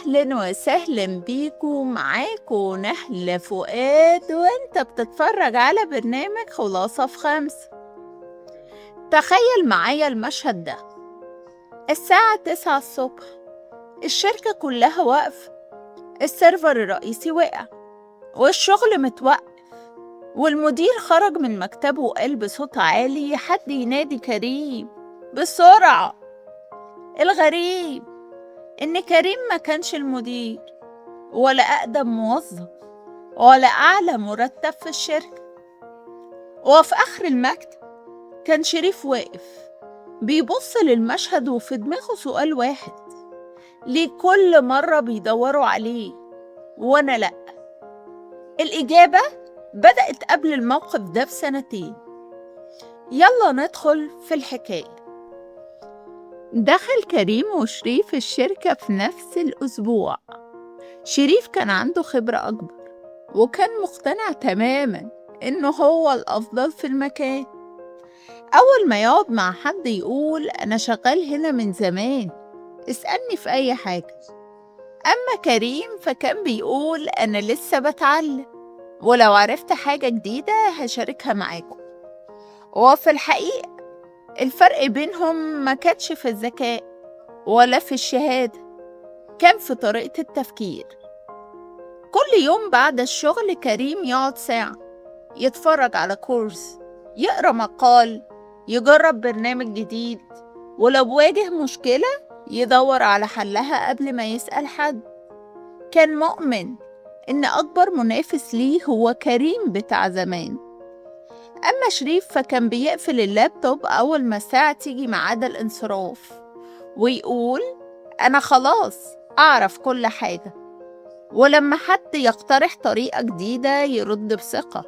أهلا وسهلا بيكو، معاكو نهلة فؤاد وانت بتتفرج على برنامج خلاصة في 5. تخيل معايا المشهد ده. الساعة 9 الصبح، الشركة كلها واقفة، السيرفر الرئيسي وقع والشغل متوقف، والمدير خرج من مكتبه وقال بصوت عالي حد ينادي كريم بسرعة. الغريب إن كريم ما كانش المدير ولا أقدم موظف ولا أعلى مرتب في الشركة. وفي آخر المكتب كان شريف واقف بيبص للمشهد وفي دماغه سؤال واحد: ليه كل مرة بيدوروا عليه وأنا لأ؟ الإجابة بدأت قبل الموقف ده ب2 سنين. يلا ندخل في الحكاية. دخل كريم وشريف الشركة في نفس الأسبوع. شريف كان عنده خبرة أكبر وكان مقتنع تماماً إنه هو الأفضل في المكان. أول ما يقعد مع حد يقول أنا شغال هنا من زمان، اسألني في أي حاجة. أما كريم فكان بيقول أنا لسه بتعلم، ولو عرفت حاجة جديدة هشاركها معاكم. وفي الحقيقة الفرق بينهم ما كانش في الذكاء ولا في الشهادة، كان في طريقة التفكير. كل يوم بعد الشغل كريم يقعد ساعة يتفرج على كورس، يقرأ مقال، يجرب برنامج جديد، ولو واجه مشكلة يدور على حلها قبل ما يسأل حد. كان مؤمن إن أكبر منافس ليه هو كريم بتاع زمان. أما شريف فكان بيقفل اللابتوب أول ما الساعة تيجي ميعاد الانصراف ويقول أنا خلاص أعرف كل حاجة، ولما حد يقترح طريقة جديدة يرد بثقة: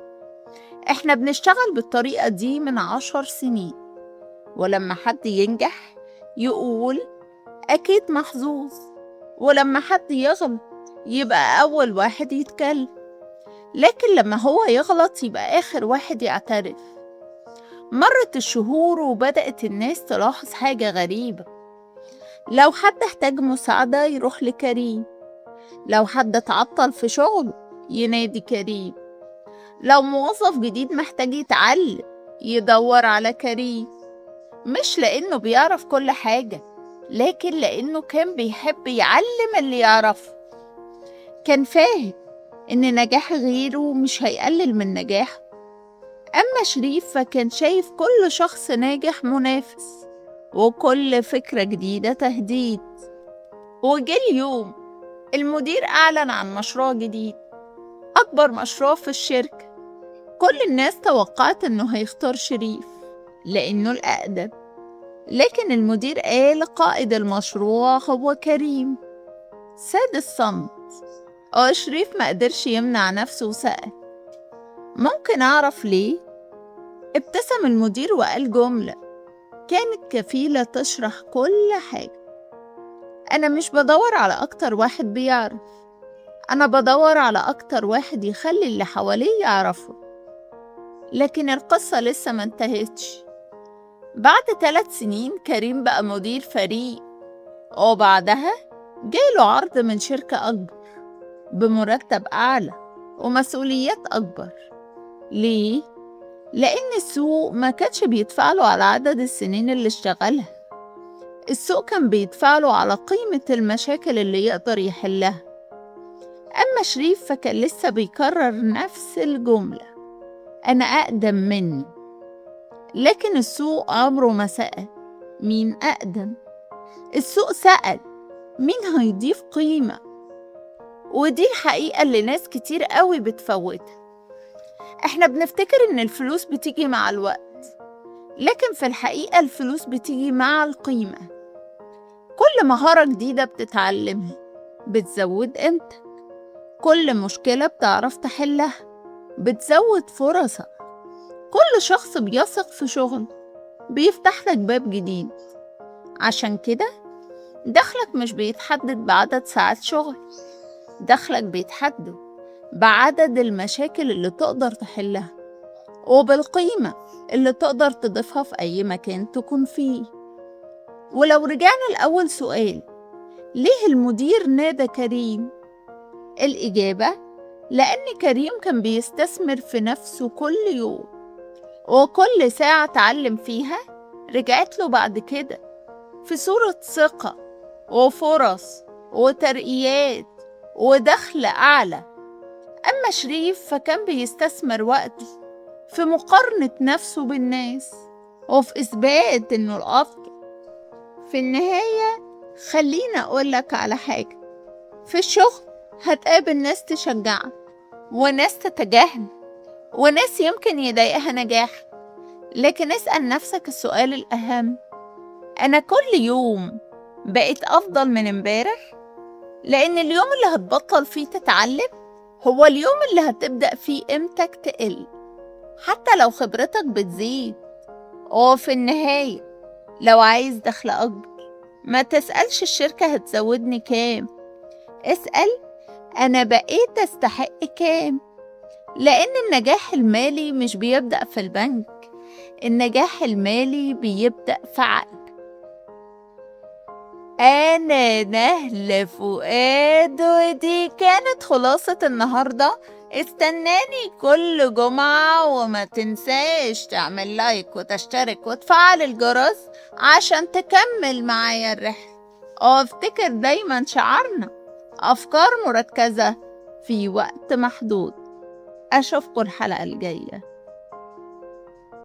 إحنا بنشتغل بالطريقة دي من 10 سنين. ولما حد ينجح يقول أكيد محظوظ، ولما حد يغلط يبقى أول واحد يتكلم، لكن لما هو يغلط يبقى آخر واحد يعترف. مرت الشهور وبدأت الناس تلاحظ حاجة غريبة: لو حد احتاج مساعدة يروح لكريم، لو حد اتعطل في شغله ينادي كريم، لو موظف جديد محتاج يتعلم يدور على كريم. مش لأنه بيعرف كل حاجة، لكن لأنه كان بيحب يعلم اللي يعرفه. كان فاهم إن نجاح غيره مش هيقلل من نجاحه. أما شريف فكان شايف كل شخص ناجح منافس، وكل فكرة جديدة تهديد. وجه اليوم المدير أعلن عن مشروع جديد، أكبر مشروع في الشركة. كل الناس توقعت إنه هيختار شريف لأنه الأقدم، لكن المدير قال قائد المشروع هو كريم. ساد الصمت. شريف ما قدرش يمنع نفسه وسأل: ممكن أعرف ليه؟ ابتسم المدير وقال جملة كانت كفيلة تشرح كل حاجة: أنا مش بدور على أكتر واحد بيعرف، أنا بدور على أكتر واحد يخلي اللي حواليه يعرفه. لكن القصة لسه ما انتهتش. بعد 3 سنين كريم بقى مدير فريق، وبعدها جاله عرض من شركة أكبر بمرتب أعلى ومسؤوليات أكبر. ليه؟ لأن السوق ما كانش بيدفعله على عدد السنين اللي اشتغلها، السوق كان بيدفعله على قيمة المشاكل اللي يقدر يحلها. أما شريف فكان لسه بيكرر نفس الجملة: أنا أقدم منه. لكن السوق عمره ما سأل مين أقدم، السوق سأل مين هيضيف قيمة. ودي حقيقة اللي ناس كتير قوي بتفوتها. احنا بنفتكر ان الفلوس بتيجي مع الوقت، لكن في الحقيقة الفلوس بتيجي مع القيمة. كل مهارة جديدة بتتعلمها بتزود قيمتك، كل مشكلة بتعرف تحلها بتزود فرصك، كل شخص بيثق في شغل بيفتح لك باب جديد. عشان كده دخلك مش بيتحدد بعدد ساعات شغل، دخلك بيتحدد بعدد المشاكل اللي تقدر تحلها وبالقيمة اللي تقدر تضيفها في أي مكان تكون فيه. ولو رجعنا لأول سؤال: ليه المدير نادى كريم؟ الإجابة: لأن كريم كان بيستثمر في نفسه كل يوم، وكل ساعة اتعلم فيها رجعت له بعد كده في صورة ثقة وفرص وترقيات ودخل أعلى. أما شريف فكان بيستثمر وقته في مقارنة نفسه بالناس وفي إثبات إنه الأفضل. في النهاية خليني أقولك على حاجة: في الشغل هتقابل ناس تشجعك وناس تتجاهل وناس يمكن يضايقها نجاح، لكن اسأل نفسك السؤال الأهم: أنا كل يوم بقيت أفضل من امبارح؟ لأن اليوم اللي هتبطل فيه تتعلم هو اليوم اللي هتبدأ فيه قيمتك تقل، حتى لو خبرتك بتزيد. وفي النهاية لو عايز دخل أكبر ما تسألش الشركة هتزودني كام، اسأل أنا بقيت أستحق كام. لأن النجاح المالي مش بيبدأ في البنك، النجاح المالي بيبدأ في عقل. أنا نهلة فؤاد، ودي كانت خلاصة النهاردة. استناني كل جمعة، وما تنساش تعمل لايك وتشترك وتفعل الجرس عشان تكمل معايا الرحلة. وافتكر دايما شعارنا: أفكار مركزة في وقت محدود. أشوفكم الحلقة الجاية.